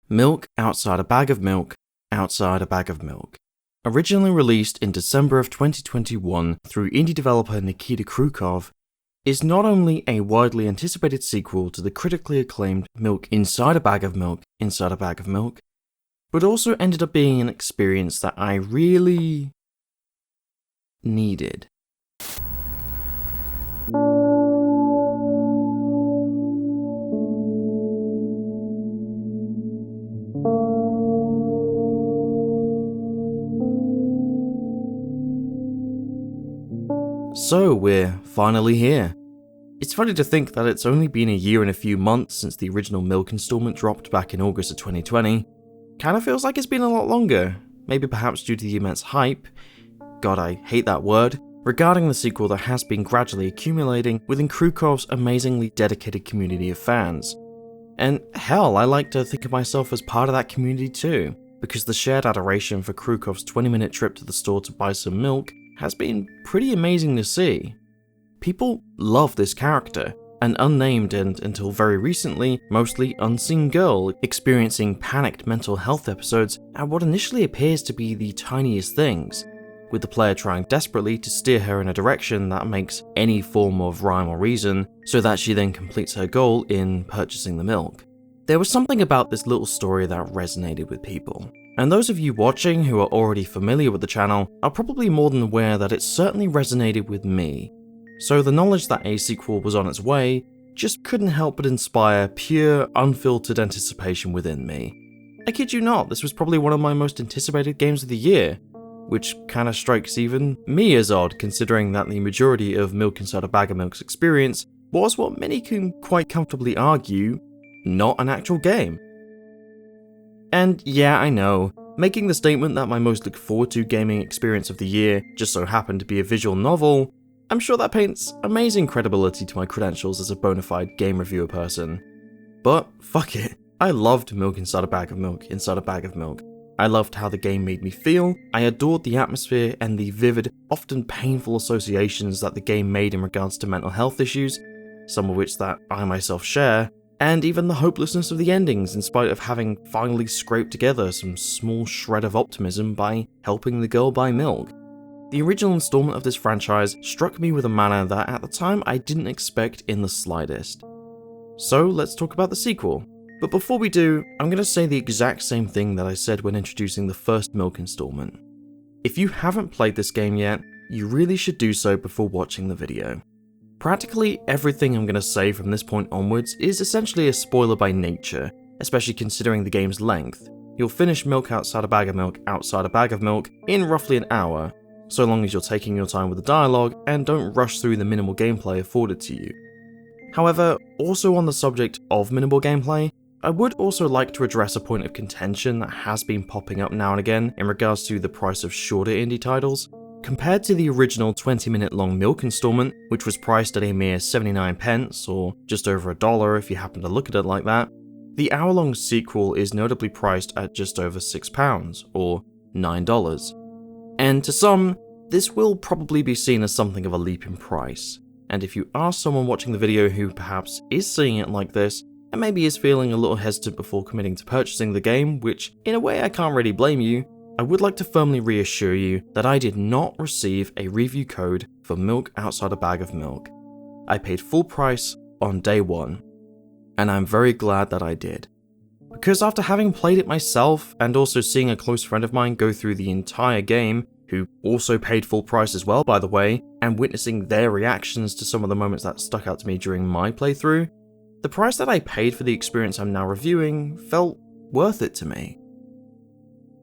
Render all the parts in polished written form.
Milk outside a bag of milk, outside a bag of milk. Originally released in December of 2021 through indie developer Nikita Kryukov, is not only a widely anticipated sequel to the critically acclaimed Milk Inside a Bag of Milk, Inside a Bag of Milk, but also ended up being an experience that I really needed. So we're finally here. It's funny to think that it's only been a year and a few months since the original Milk installment dropped back in August of 2020. Kinda feels like it's been a lot longer, maybe perhaps due to the immense hype, God I hate that word, regarding the sequel that has been gradually accumulating within Kryukov's amazingly dedicated community of fans. And hell, I like to think of myself as part of that community too, because the shared adoration for Kryukov's 20-minute trip to the store to buy some milk has been pretty amazing to see. People love this character, an unnamed and, until very recently, mostly unseen girl experiencing panicked mental health episodes at what initially appears to be the tiniest things, with the player trying desperately to steer her in a direction that makes any form of rhyme or reason, so that she then completes her goal in purchasing the milk. There was something about this little story that resonated with people. And those of you watching who are already familiar with the channel are probably more than aware that it certainly resonated with me. So the knowledge that a sequel was on its way just couldn't help but inspire pure, unfiltered anticipation within me. I kid you not, this was probably one of my most anticipated games of the year, which kinda strikes even me as odd considering that the majority of Milk Inside a Bag of Milk's experience was what many can quite comfortably argue, not an actual game. And yeah, I know, making the statement that my most look forward to gaming experience of the year just so happened to be a visual novel, I'm sure that paints amazing credibility to my credentials as a bona fide game reviewer person. But fuck it, I loved Milk Inside a Bag of Milk, Inside a Bag of Milk. I loved how the game made me feel, I adored the atmosphere and the vivid, often painful associations that the game made in regards to mental health issues, some of which that I myself share, and even the hopelessness of the endings in spite of having finally scraped together some small shred of optimism by helping the girl buy milk. The original installment of this franchise struck me with a manner that at the time I didn't expect in the slightest. So let's talk about the sequel. But before we do, I'm going to say the exact same thing that I said when introducing the first Milk installment. If you haven't played this game yet, you really should do so before watching the video. Practically everything I'm going to say from this point onwards is essentially a spoiler by nature, especially considering the game's length. You'll finish Milk Outside a Bag of Milk, Outside a Bag of Milk in roughly an hour, so long as you're taking your time with the dialogue and don't rush through the minimal gameplay afforded to you. However, also on the subject of minimal gameplay, I would also like to address a point of contention that has been popping up now and again in regards to the price of shorter indie titles. Compared to the original 20-minute long Milk installment, which was priced at a mere 79 pence, or just over $1 if you happen to look at it like that, the hour-long sequel is notably priced at just over £6, or $9. And to some, this will probably be seen as something of a leap in price. And if you ask someone watching the video who perhaps is seeing it like this, and maybe is feeling a little hesitant before committing to purchasing the game, which in a way I can't really blame you, I would like to firmly reassure you that I did not receive a review code for Milk Outside a Bag of Milk. I paid full price on day one, and I'm very glad that I did. Because after having played it myself, and also seeing a close friend of mine go through the entire game, who also paid full price as well by the way, and witnessing their reactions to some of the moments that stuck out to me during my playthrough, the price that I paid for the experience I'm now reviewing felt worth it to me.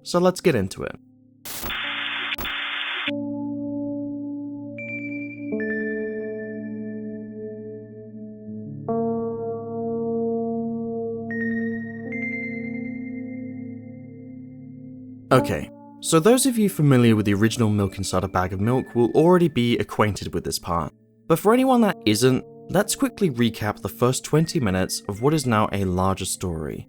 So let's get into it. Okay, so those of you familiar with the original Milk Inside a Bag of Milk will already be acquainted with this part, but for anyone that isn't, let's quickly recap the first 20 minutes of what is now a larger story.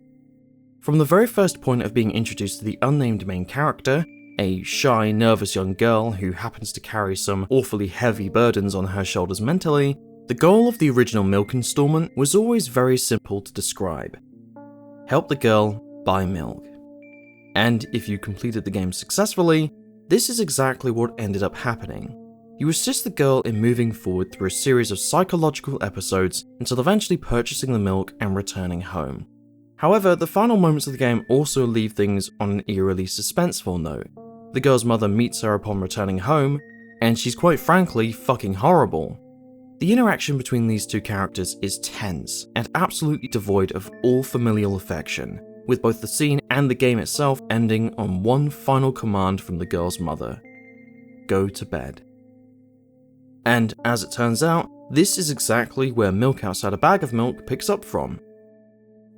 From the very first point of being introduced to the unnamed main character, a shy, nervous young girl who happens to carry some awfully heavy burdens on her shoulders mentally, the goal of the original Milk installment was always very simple to describe. Help the girl buy milk. And if you completed the game successfully, this is exactly what ended up happening. You assist the girl in moving forward through a series of psychological episodes until eventually purchasing the milk and returning home. However, the final moments of the game also leave things on an eerily suspenseful note. The girl's mother meets her upon returning home, and she's quite frankly fucking horrible. The interaction between these two characters is tense and absolutely devoid of all familial affection, with both the scene and the game itself ending on one final command from the girl's mother: go to bed. And as it turns out, this is exactly where Milk Outside a Bag of Milk picks up from.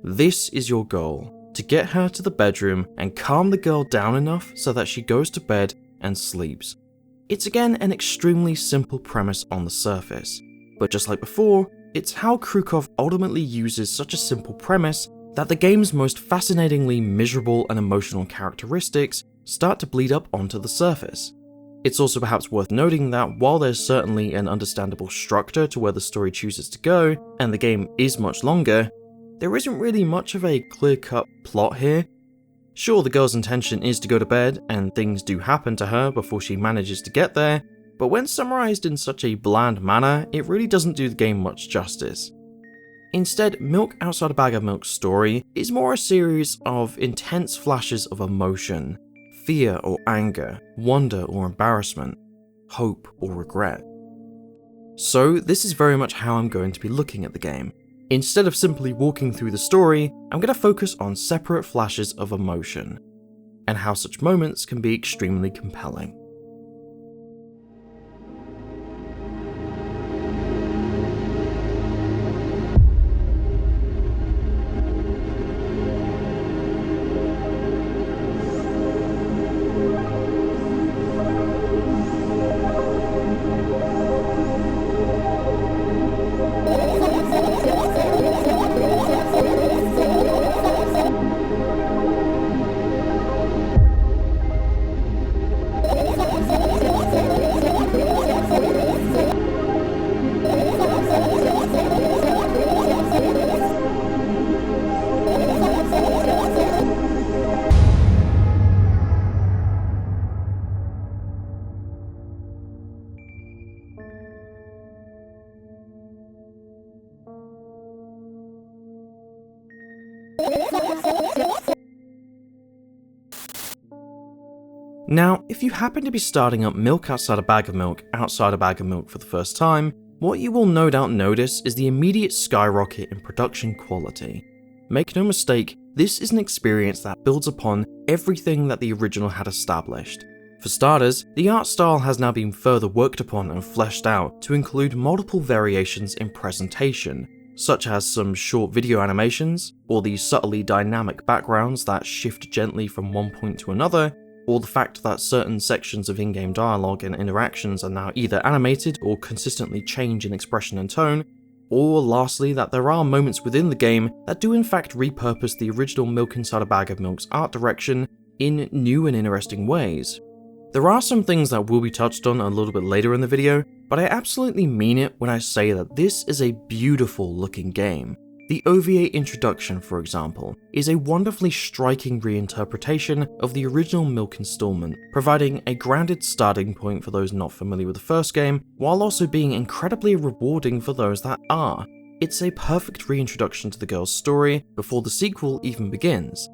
This is your goal, to get her to the bedroom and calm the girl down enough so that she goes to bed and sleeps. It's again an extremely simple premise on the surface, but just like before, it's how Kryukov ultimately uses such a simple premise that the game's most fascinatingly miserable and emotional characteristics start to bleed up onto the surface. It's also perhaps worth noting that while there's certainly an understandable structure to where the story chooses to go, and the game is much longer, there isn't really much of a clear-cut plot here. Sure, the girl's intention is to go to bed, and things do happen to her before she manages to get there, but when summarized in such a bland manner, it really doesn't do the game much justice. Instead, Milk Outside a Bag of Milk's story is more a series of intense flashes of emotion, fear or anger, wonder or embarrassment, hope or regret. So this is very much how I'm going to be looking at the game. Instead of simply walking through the story, I'm going to focus on separate flashes of emotion, and how such moments can be extremely compelling. Now, if you happen to be starting up Milk Outside a Bag of Milk Outside a Bag of Milk for the first time, what you will no doubt notice is the immediate skyrocket in production quality. Make no mistake, this is an experience that builds upon everything that the original had established. For starters, the art style has now been further worked upon and fleshed out to include multiple variations in presentation, such as some short video animations, or the subtly dynamic backgrounds that shift gently from one point to another, or the fact that certain sections of in-game dialogue and interactions are now either animated or consistently change in expression and tone, or lastly that there are moments within the game that do in fact repurpose the original Milk Inside a Bag of Milk's art direction in new and interesting ways. There are some things that will be touched on a little bit later in the video, but I absolutely mean it when I say that this is a beautiful looking game. The OVA introduction, for example, is a wonderfully striking reinterpretation of the original Milk installment, providing a grounded starting point for those not familiar with the first game, while also being incredibly rewarding for those that are. It's a perfect reintroduction to the girl's story before the sequel even begins.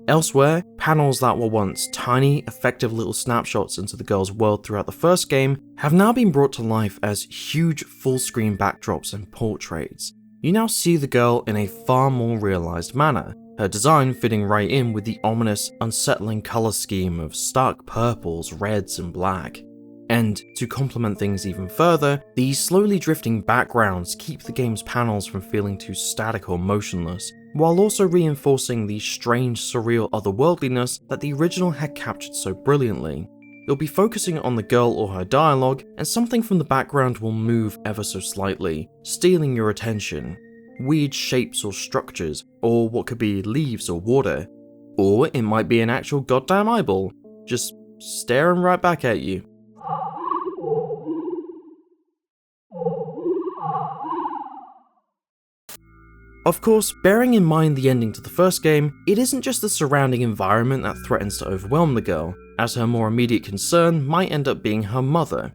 Elsewhere, panels that were once tiny, effective little snapshots into the girl's world throughout the first game have now been brought to life as huge full-screen backdrops and portraits. You now see the girl in a far more realised manner, her design fitting right in with the ominous, unsettling colour scheme of stark purples, reds and black. And to complement things even further, these slowly drifting backgrounds keep the game's panels from feeling too static or motionless, while also reinforcing the strange, surreal otherworldliness that the original had captured so brilliantly. You'll be focusing on the girl or her dialogue, and something from the background will move ever so slightly, stealing your attention. Weird shapes or structures, or what could be leaves or water. Or it might be an actual goddamn eyeball, just staring right back at you. Of course, bearing in mind the ending to the first game, it isn't just the surrounding environment that threatens to overwhelm the girl, as her more immediate concern might end up being her mother.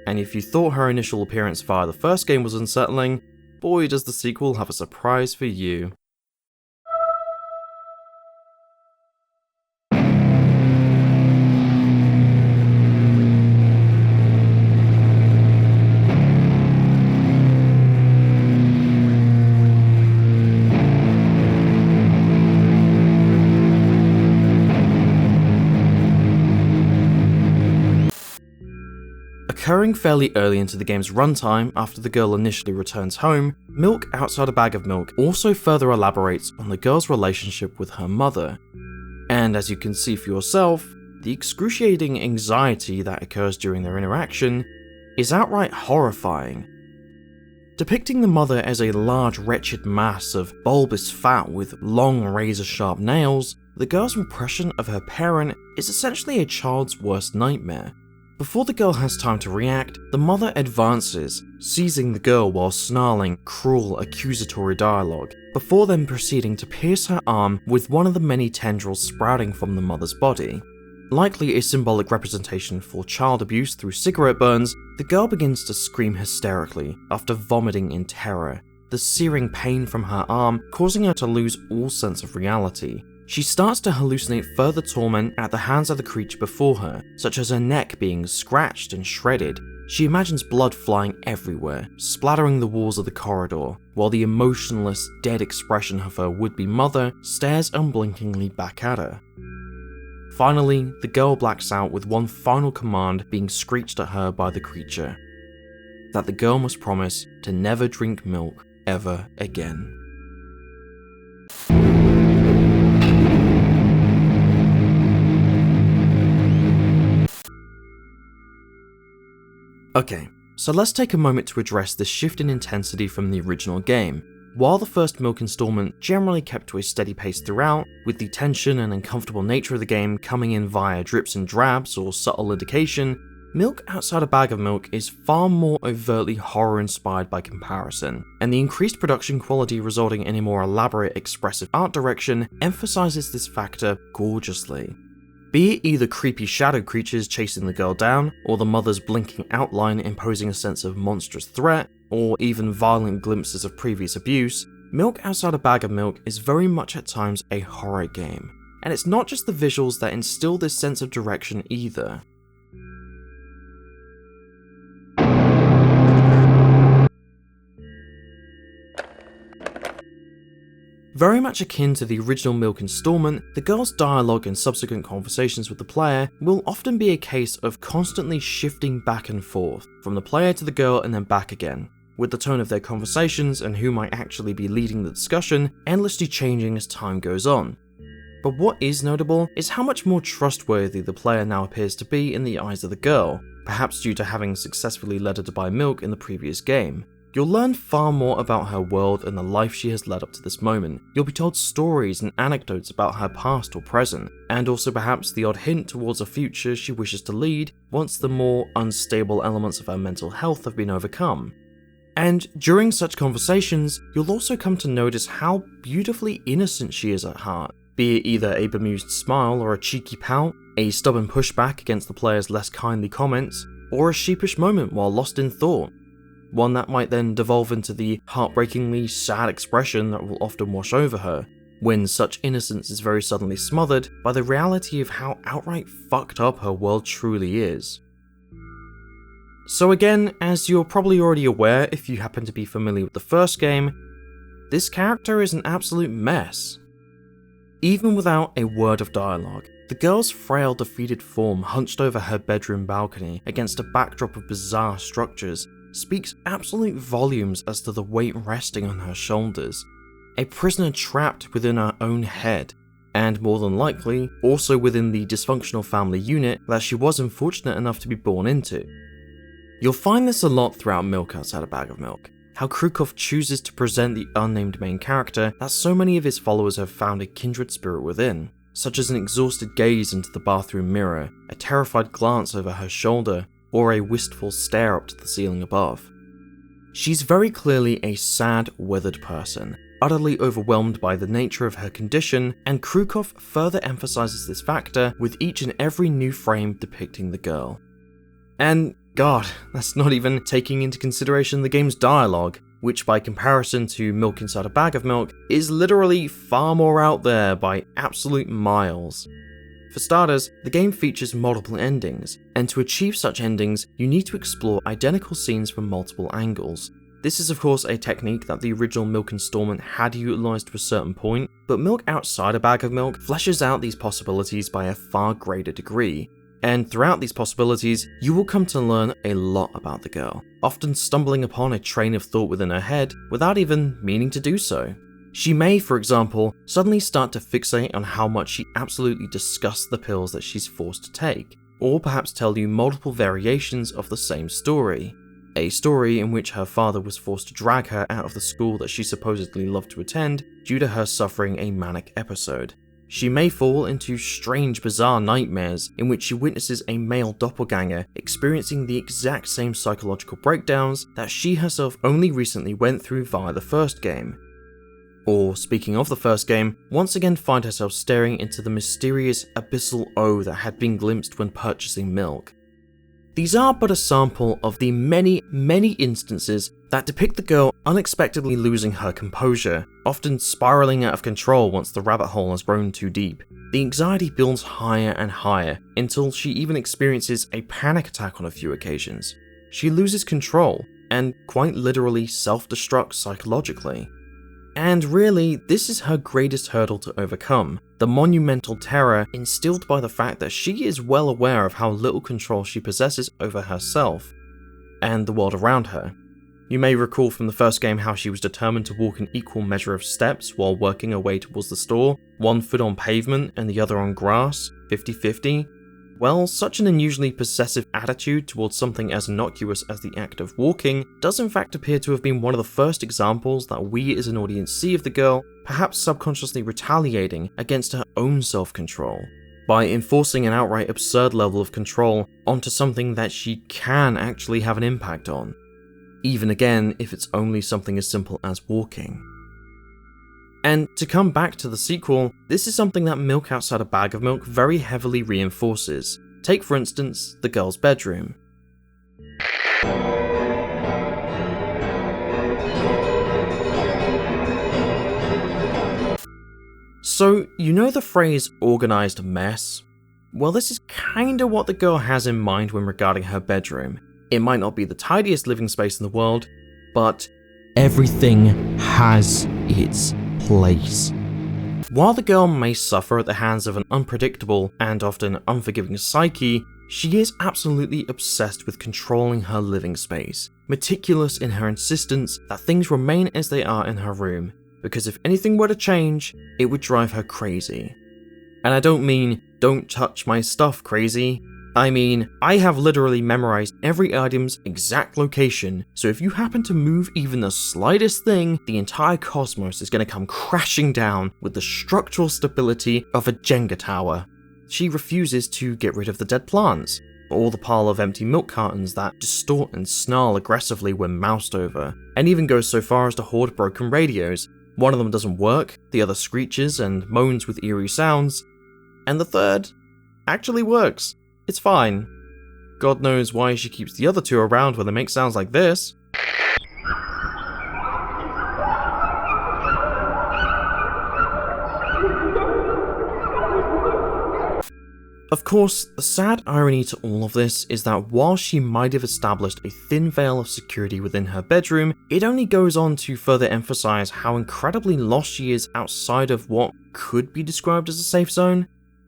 And if you thought her initial appearance via the first game was unsettling, boy does the sequel have a surprise for you. Occurring fairly early into the game's runtime after the girl initially returns home, Milk Outside a Bag of Milk also further elaborates on the girl's relationship with her mother. And as you can see for yourself, the excruciating anxiety that occurs during their interaction is outright horrifying. Depicting the mother as a large wretched mass of bulbous fat with long razor-sharp nails, the girl's impression of her parent is essentially a child's worst nightmare. Before the girl has time to react, the mother advances, seizing the girl while snarling cruel, accusatory dialogue, before then proceeding to pierce her arm with one of the many tendrils sprouting from the mother's body. Likely a symbolic representation for child abuse through cigarette burns, the girl begins to scream hysterically after vomiting in terror, the searing pain from her arm causing her to lose all sense of reality. She starts to hallucinate further torment at the hands of the creature before her, such as her neck being scratched and shredded. She imagines blood flying everywhere, splattering the walls of the corridor, while the emotionless, dead expression of her would-be mother stares unblinkingly back at her. Finally, the girl blacks out with one final command being screeched at her by the creature: that the girl must promise to never drink milk ever again. Okay, so let's take a moment to address the shift in intensity from the original game. While the first Milk installment generally kept to a steady pace throughout, with the tension and uncomfortable nature of the game coming in via drips and drabs or subtle indication, Milk Outside a Bag of Milk is far more overtly horror-inspired by comparison, and the increased production quality resulting in a more elaborate expressive art direction emphasizes this factor gorgeously. Be it either creepy shadow creatures chasing the girl down, or the mother's blinking outline imposing a sense of monstrous threat, or even violent glimpses of previous abuse, Milk Outside a Bag of Milk is very much at times a horror game. And it's not just the visuals that instill this sense of direction either. Very much akin to the original Milk installment, the girl's dialogue and subsequent conversations with the player will often be a case of constantly shifting back and forth, from the player to the girl and then back again, with the tone of their conversations and who might actually be leading the discussion endlessly changing as time goes on. But what is notable is how much more trustworthy the player now appears to be in the eyes of the girl, perhaps due to having successfully led her to buy milk in the previous game. You'll learn far more about her world and the life she has led up to this moment. You'll be told stories and anecdotes about her past or present, and also perhaps the odd hint towards a future she wishes to lead once the more unstable elements of her mental health have been overcome. And during such conversations, you'll also come to notice how beautifully innocent she is at heart, be it either a bemused smile or a cheeky pout, a stubborn pushback against the player's less kindly comments, or a sheepish moment while lost in thought. One that might then devolve into the heartbreakingly sad expression that will often wash over her, when such innocence is very suddenly smothered by the reality of how outright fucked up her world truly is. So again, as you're probably already aware if you happen to be familiar with the first game, this character is an absolute mess. Even without a word of dialogue, The girl's frail, defeated form hunched over her bedroom balcony against a backdrop of bizarre structures speaks absolute volumes as to the weight resting on her shoulders. A prisoner trapped within her own head, and more than likely, also within the dysfunctional family unit that she was unfortunate enough to be born into. You'll find this a lot throughout Milk Outside a Bag of Milk, how Kryukov chooses to present the unnamed main character that so many of his followers have found a kindred spirit within, such as an exhausted gaze into the bathroom mirror, a terrified glance over her shoulder, or a wistful stare up to the ceiling above. She's very clearly a sad, withered person, utterly overwhelmed by the nature of her condition, and Kryukov further emphasizes this factor with each and every new frame depicting the girl. And God, that's not even taking into consideration the game's dialogue, which by comparison to Milk Inside a Bag of Milk is literally far more out there by absolute miles. For starters, the game features multiple endings, and to achieve such endings, you need to explore identical scenes from multiple angles. This is of course a technique that the original Milk installment had utilised to a certain point, but Milk Outside a Bag of Milk fleshes out these possibilities by a far greater degree. And throughout these possibilities, you will come to learn a lot about the girl, often stumbling upon a train of thought within her head without even meaning to do so. She may, for example, suddenly start to fixate on how much she absolutely disgusts the pills that she's forced to take, or perhaps tell you multiple variations of the same story. A story in which her father was forced to drag her out of the school that she supposedly loved to attend due to her suffering a manic episode. She may fall into strange, bizarre nightmares in which she witnesses a male doppelganger experiencing the exact same psychological breakdowns that she herself only recently went through via the first game. Or, speaking of the first game, once again find herself staring into the mysterious abyssal O that had been glimpsed when purchasing milk. These are but a sample of the many, many instances that depict the girl unexpectedly losing her composure, often spiraling out of control once the rabbit hole has grown too deep. The anxiety builds higher and higher until she even experiences a panic attack on a few occasions. She loses control and quite literally self-destructs psychologically. And really, this is her greatest hurdle to overcome, the monumental terror instilled by the fact that she is well aware of how little control she possesses over herself and the world around her. You may recall from the first game how she was determined to walk an equal measure of steps while working her way towards the store, one foot on pavement and the other on grass, 50-50. Well, such an unusually possessive attitude towards something as innocuous as the act of walking does in fact appear to have been one of the first examples that we as an audience see of the girl perhaps subconsciously retaliating against her own self-control, by enforcing an outright absurd level of control onto something that she can actually have an impact on, even again if it's only something as simple as walking. And to come back to the sequel, this is something that Milk Outside a Bag of Milk very heavily reinforces. Take for instance, the girl's bedroom. So, you know the phrase organised mess? Well, this is kinda what the girl has in mind when regarding her bedroom. It might not be the tidiest living space in the world, but everything has its place. While the girl may suffer at the hands of an unpredictable and often unforgiving psyche, she is absolutely obsessed with controlling her living space, meticulous in her insistence that things remain as they are in her room, because if anything were to change, it would drive her crazy. And I don't mean, don't touch my stuff crazy. I mean, I have literally memorized every item's exact location, so if you happen to move even the slightest thing, the entire cosmos is going to come crashing down with the structural stability of a Jenga tower. She refuses to get rid of the dead plants, or the pile of empty milk cartons that distort and snarl aggressively when moused over, and even goes so far as to hoard broken radios. One of them doesn't work, the other screeches and moans with eerie sounds, and the third actually works. It's fine. God knows why she keeps the other two around when they make sounds like this. Of course, the sad irony to all of this is that while she might have established a thin veil of security within her bedroom, it only goes on to further emphasize how incredibly lost she is outside of what could be described as a safe zone.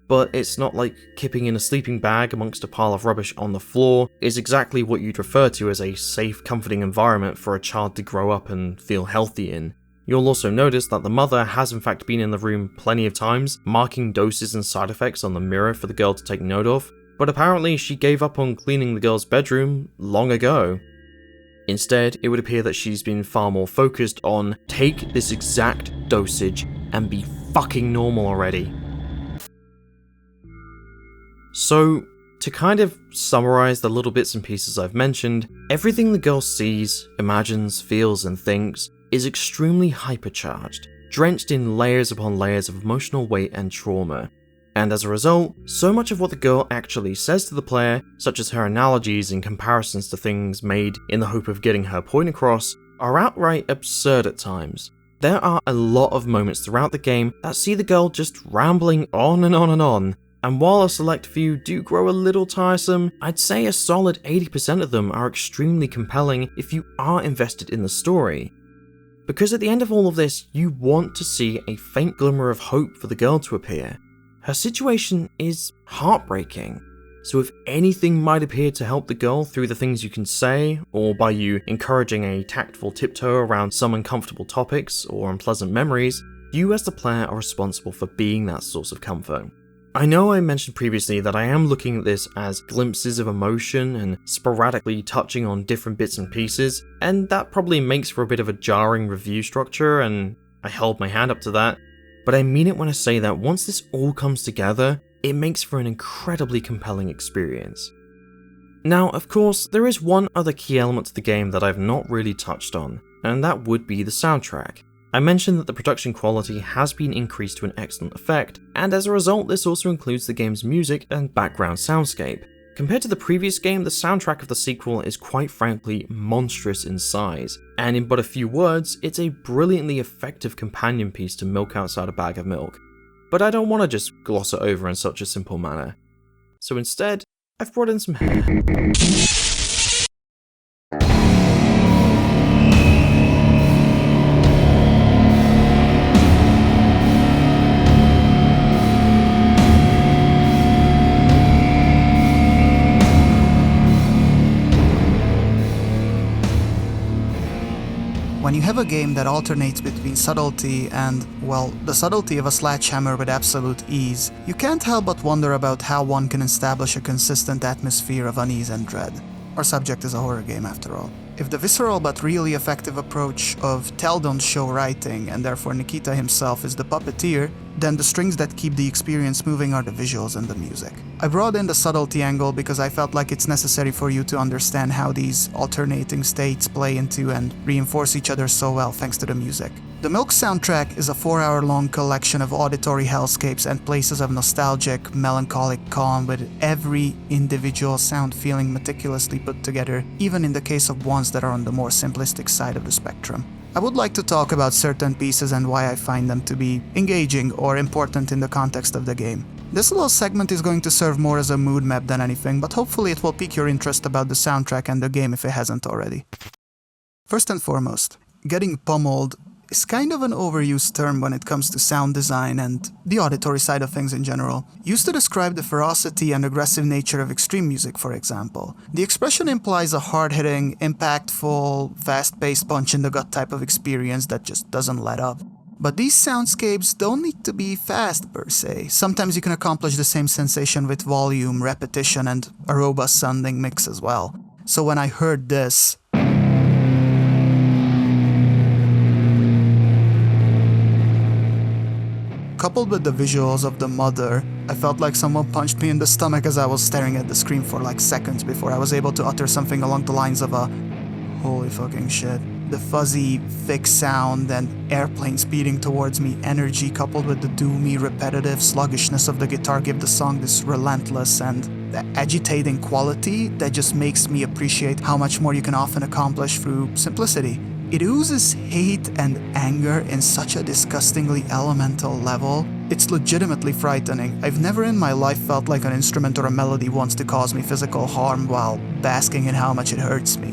but it's not like kipping in a sleeping bag amongst a pile of rubbish on the floor is exactly what you'd refer to as a safe, comforting environment for a child to grow up and feel healthy in. You'll also notice that the mother has in fact been in the room plenty of times, marking doses and side effects on the mirror for the girl to take note of, but apparently she gave up on cleaning the girl's bedroom long ago. Instead, it would appear that she's been far more focused on take this exact dosage and be fucking normal already. So, to kind of summarize the little bits and pieces I've mentioned, everything the girl sees, imagines, feels, and thinks is extremely hypercharged, drenched in layers upon layers of emotional weight and trauma. And as a result, so much of what the girl actually says to the player, such as her analogies and comparisons to things made in the hope of getting her point across, are outright absurd at times. There are a lot of moments throughout the game that see the girl just rambling on and on and on, and while a select few do grow a little tiresome, I'd say a solid 80% of them are extremely compelling if you are invested in the story. Because at the end of all of this, you want to see a faint glimmer of hope for the girl to appear. Her situation is heartbreaking, so if anything might appear to help the girl through the things you can say, or by you encouraging a tactful tiptoe around some uncomfortable topics or unpleasant memories, you as the player are responsible for being that source of comfort. I know I mentioned previously that I am looking at this as glimpses of emotion and sporadically touching on different bits and pieces, and that probably makes for a bit of a jarring review structure, and I held my hand up to that. But I mean it when I say that once this all comes together, it makes for an incredibly compelling experience. Now, of course, there is one other key element to the game that I've not really touched on, and that would be the soundtrack. I mentioned that the production quality has been increased to an excellent effect, and as a result this also includes the game's music and background soundscape. Compared to the previous game, the soundtrack of the sequel is quite frankly monstrous in size, and in but a few words, it's a brilliantly effective companion piece to Milk Outside a Bag of Milk. But I don't want to just gloss it over in such a simple manner. So instead, I've brought in some hair. When you have a game that alternates between subtlety and, well, the subtlety of a sledgehammer with absolute ease, you can't help but wonder about how one can establish a consistent atmosphere of unease and dread. Our subject is a horror game after all. If the visceral but really effective approach of tell don't show writing, and therefore Nikita himself is the puppeteer, then the strings that keep the experience moving are the visuals and the music. I brought in the subtlety angle because I felt like it's necessary for you to understand how these alternating states play into and reinforce each other so well thanks to the music. The Milk soundtrack is a 4-hour-long collection of auditory hellscapes and places of nostalgic, melancholic calm with every individual sound feeling meticulously put together, even in the case of ones that are on the more simplistic side of the spectrum. I would like to talk about certain pieces and why I find them to be engaging or important in the context of the game. This little segment is going to serve more as a mood map than anything, but hopefully it will pique your interest about the soundtrack and the game if it hasn't already. First and foremost, getting pummeled is kind of an overused term when it comes to sound design and the auditory side of things in general. Used to describe the ferocity and aggressive nature of extreme music, for example. The expression implies a hard-hitting, impactful, fast-paced punch-in-the-gut type of experience that just doesn't let up. But these soundscapes don't need to be fast per se. Sometimes you can accomplish the same sensation with volume, repetition, and a robust sounding mix as well. So when I heard this, coupled with the visuals of the mother, I felt like someone punched me in the stomach as I was staring at the screen for like seconds before I was able to utter something along the lines of a holy fucking shit. The fuzzy, thick sound and airplane speeding towards me energy coupled with the doomy, repetitive sluggishness of the guitar give the song this relentless and the agitating quality that just makes me appreciate how much more you can often accomplish through simplicity. It oozes hate and anger in such a disgustingly elemental level. It's legitimately frightening. I've never in my life felt like an instrument or a melody wants to cause me physical harm while basking in how much it hurts me.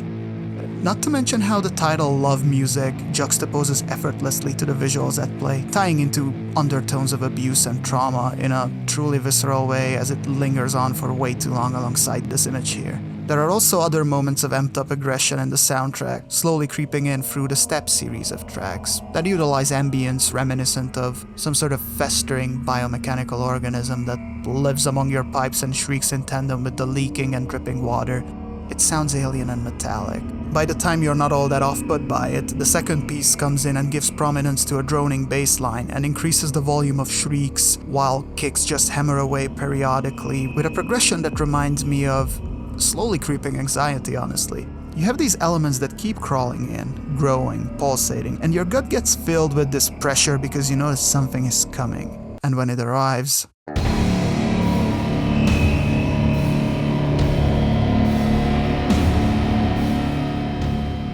Not to mention how the title Love Music juxtaposes effortlessly to the visuals at play, tying into undertones of abuse and trauma in a truly visceral way as it lingers on for way too long alongside this image here. There are also other moments of amped up aggression in the soundtrack, slowly creeping in through the Step series of tracks that utilize ambience reminiscent of some sort of festering biomechanical organism that lives among your pipes and shrieks in tandem with the leaking and dripping water. It sounds alien and metallic. By the time you're not all that off-put by it, the second piece comes in and gives prominence to a droning bass line and increases the volume of shrieks, while kicks just hammer away periodically with a progression that reminds me of slowly creeping anxiety, honestly. You have these elements that keep crawling in, growing, pulsating, and your gut gets filled with this pressure because you notice something is coming. And when it arrives,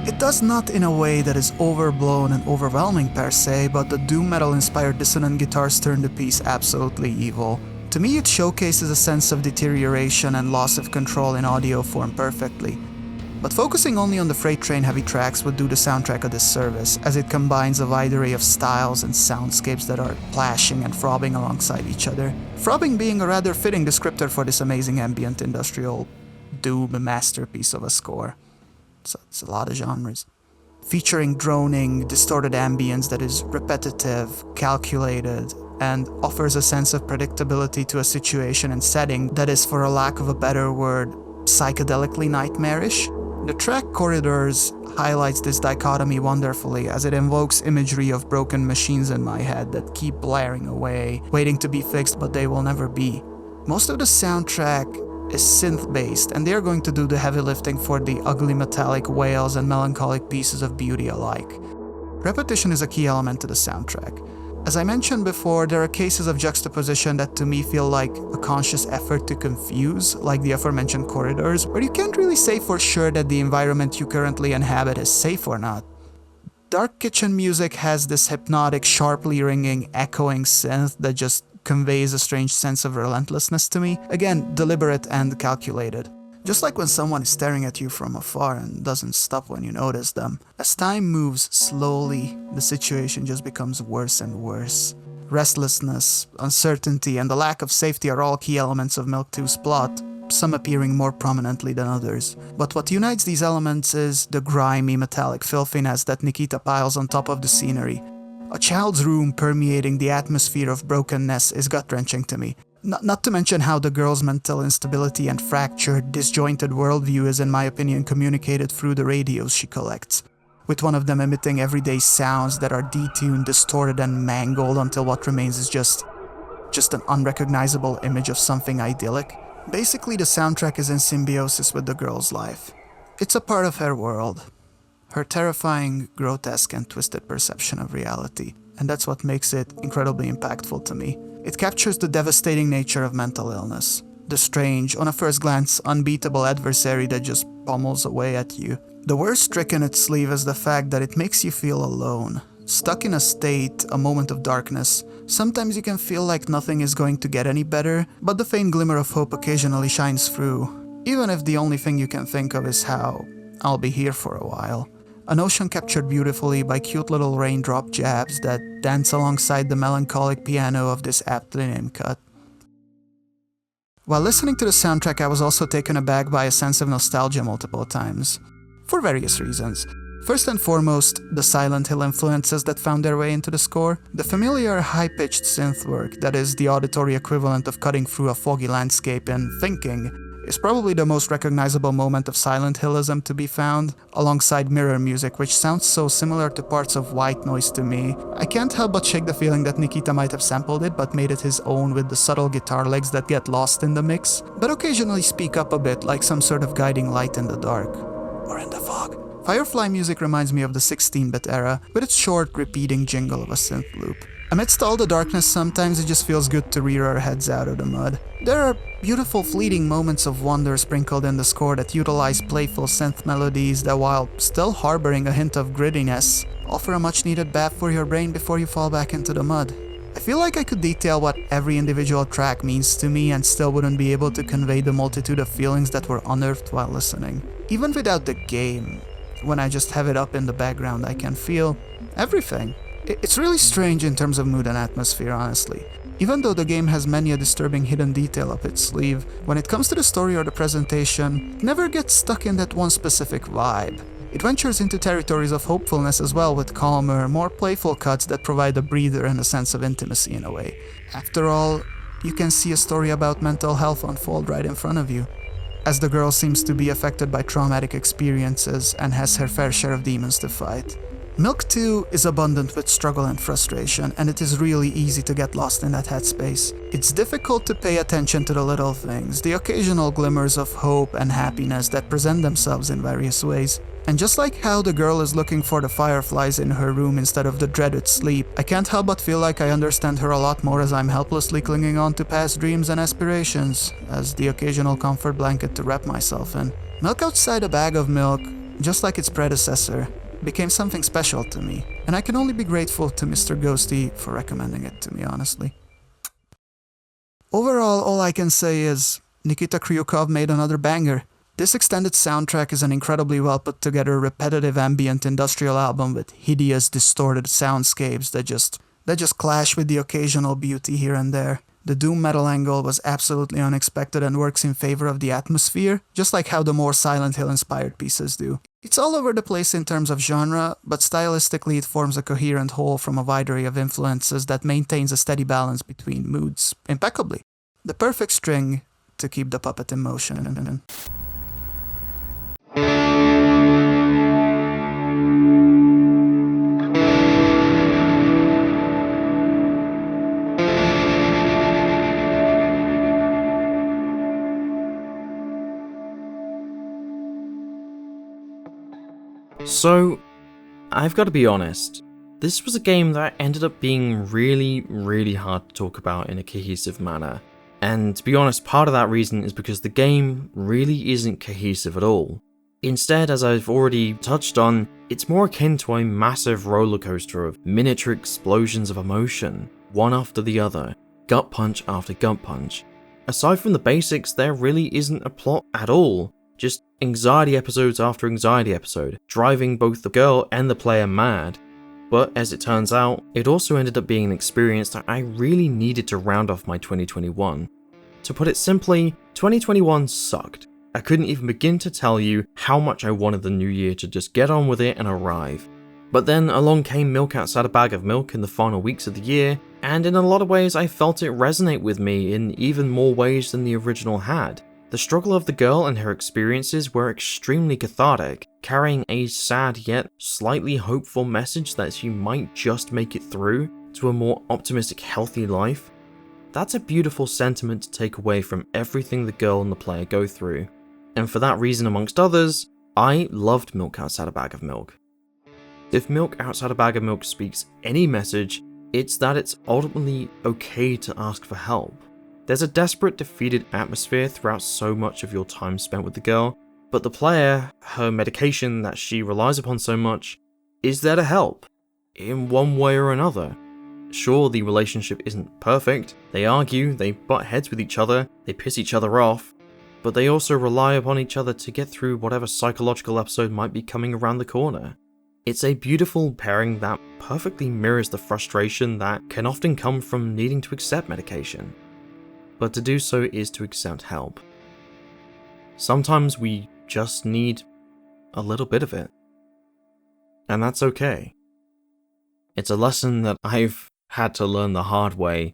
it does not in a way that is overblown and overwhelming per se, but the doom metal inspired dissonant guitars turn the piece absolutely evil. To me, it showcases a sense of deterioration and loss of control in audio form perfectly. But focusing only on the freight train heavy tracks would do the soundtrack a disservice, as it combines a wide array of styles and soundscapes that are plashing and throbbing alongside each other. Throbbing being a rather fitting descriptor for this amazing ambient industrial doom masterpiece of a score. It's a lot of genres. Featuring droning, distorted ambience that is repetitive, calculated, and offers a sense of predictability to a situation and setting that is, for a lack of a better word, psychedelically nightmarish. The track Corridors highlights this dichotomy wonderfully as it invokes imagery of broken machines in my head that keep blaring away, waiting to be fixed but they will never be. Most of the soundtrack is synth-based, and they're going to do the heavy lifting for the ugly metallic wails and melancholic pieces of beauty alike. Repetition is a key element to the soundtrack. As I mentioned before, there are cases of juxtaposition that to me feel like a conscious effort to confuse, like the aforementioned Corridors, where you can't really say for sure that the environment you currently inhabit is safe or not. Dark Kitchen music has this hypnotic, sharply ringing, echoing synth that just conveys a strange sense of relentlessness to me. Again, deliberate and calculated. Just like when someone is staring at you from afar and doesn't stop when you notice them. As time moves slowly, the situation just becomes worse and worse. Restlessness, uncertainty, and the lack of safety are all key elements of Milk 2's plot, some appearing more prominently than others. But what unites these elements is the grimy, metallic filthiness that Nikita piles on top of the scenery. A child's room permeating the atmosphere of brokenness is gut-wrenching to me. Not to mention how the girl's mental instability and fractured, disjointed worldview is, in my opinion, communicated through the radios she collects, with one of them emitting everyday sounds that are detuned, distorted, and mangled until what remains is just an unrecognizable image of something idyllic. Basically, the soundtrack is in symbiosis with the girl's life. It's a part of her world, her terrifying, grotesque, and twisted perception of reality, and that's what makes it incredibly impactful to me. It captures the devastating nature of mental illness, the strange, on a first glance, unbeatable adversary that just pummels away at you. The worst trick in its sleeve is the fact that it makes you feel alone, stuck in a state, a moment of darkness. Sometimes you can feel like nothing is going to get any better, but the faint glimmer of hope occasionally shines through, even if the only thing you can think of is how I'll be here for a while. A notion captured beautifully by cute little raindrop jabs that dance alongside the melancholic piano of this aptly named cut. While listening to the soundtrack, I was also taken aback by a sense of nostalgia multiple times, for various reasons. First and foremost, the Silent Hill influences that found their way into the score. The familiar high-pitched synth work, that is the auditory equivalent of cutting through a foggy landscape in Thinking, is probably the most recognizable moment of Silent Hillism to be found, alongside mirror music, which sounds so similar to parts of White Noise to me. I can't help but shake the feeling that Nikita might have sampled it, but made it his own with the subtle guitar licks that get lost in the mix, but occasionally speak up a bit like some sort of guiding light in the dark. Or in the fog. Firefly music reminds me of the 16-bit era, with its short, repeating jingle of a synth loop. Amidst all the darkness, sometimes it just feels good to rear our heads out of the mud. There are beautiful fleeting moments of wonder sprinkled in the score that utilize playful synth melodies that, while still harboring a hint of grittiness, offer a much-needed bath for your brain before you fall back into the mud. I feel like I could detail what every individual track means to me and still wouldn't be able to convey the multitude of feelings that were unearthed while listening. Even without the game, when I just have it up in the background, I can feel everything. It's really strange in terms of mood and atmosphere, honestly. Even though the game has many a disturbing hidden detail up its sleeve, when it comes to the story or the presentation, it never gets stuck in that one specific vibe. It ventures into territories of hopefulness as well, with calmer, more playful cuts that provide a breather and a sense of intimacy in a way. After all, you can see a story about mental health unfold right in front of you, as the girl seems to be affected by traumatic experiences and has her fair share of demons to fight. Milk 2 is abundant with struggle and frustration, and it is really easy to get lost in that headspace. It's difficult to pay attention to the little things, the occasional glimmers of hope and happiness that present themselves in various ways. And just like how the girl is looking for the fireflies in her room instead of the dreaded sleep, I can't help but feel like I understand her a lot more as I'm helplessly clinging on to past dreams and aspirations, as the occasional comfort blanket to wrap myself in. Milk Outside a Bag of Milk, just like its predecessor, became something special to me, and I can only be grateful to Mr. Ghosty for recommending it to me, honestly. Overall, all I can say is Nikita Kryukov made another banger. This extended soundtrack is an incredibly well put together repetitive ambient industrial album with hideous distorted soundscapes that just clash with the occasional beauty here and there. The doom metal angle was absolutely unexpected and works in favor of the atmosphere, just like how the more Silent Hill inspired pieces do. It's all over the place in terms of genre, but stylistically it forms a coherent whole from a wide array of influences that maintains a steady balance between moods impeccably. The perfect string to keep the puppet in motion. So, I've got to be honest, this was a game that ended up being really hard to talk about in a cohesive manner. And to be honest, part of that reason is because the game really isn't cohesive at all. Instead, as I've already touched on, it's more akin to a massive roller coaster of miniature explosions of emotion, one after the other, gut punch after gut punch. Aside from the basics, there really isn't a plot at all. Just anxiety episodes after anxiety episode, driving both the girl and the player mad. But as it turns out, it also ended up being an experience that I really needed to round off my 2021. To put it simply, 2021 sucked. I couldn't even begin to tell you how much I wanted the new year to just get on with it and arrive. But then along came Milk Outside a Bag of Milk in the final weeks of the year, and in a lot of ways I felt it resonate with me in even more ways than the original had. The struggle of the girl and her experiences were extremely cathartic, carrying a sad yet slightly hopeful message that she might just make it through to a more optimistic, healthy life. That's a beautiful sentiment to take away from everything the girl and the player go through. And for that reason, amongst others, I loved Milk Outside a Bag of Milk. If Milk Outside a Bag of Milk speaks any message, it's that it's ultimately okay to ask for help. There's a desperate, defeated atmosphere throughout so much of your time spent with the girl, but the player, her medication that she relies upon so much, is there to help, in one way or another. Sure, the relationship isn't perfect, they argue, they butt heads with each other, they piss each other off, but they also rely upon each other to get through whatever psychological episode might be coming around the corner. It's a beautiful pairing that perfectly mirrors the frustration that can often come from needing to accept medication. But to do so is to accept help. Sometimes we just need a little bit of it. And that's okay. It's a lesson that I've had to learn the hard way,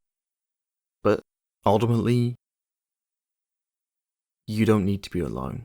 but ultimately, you don't need to be alone.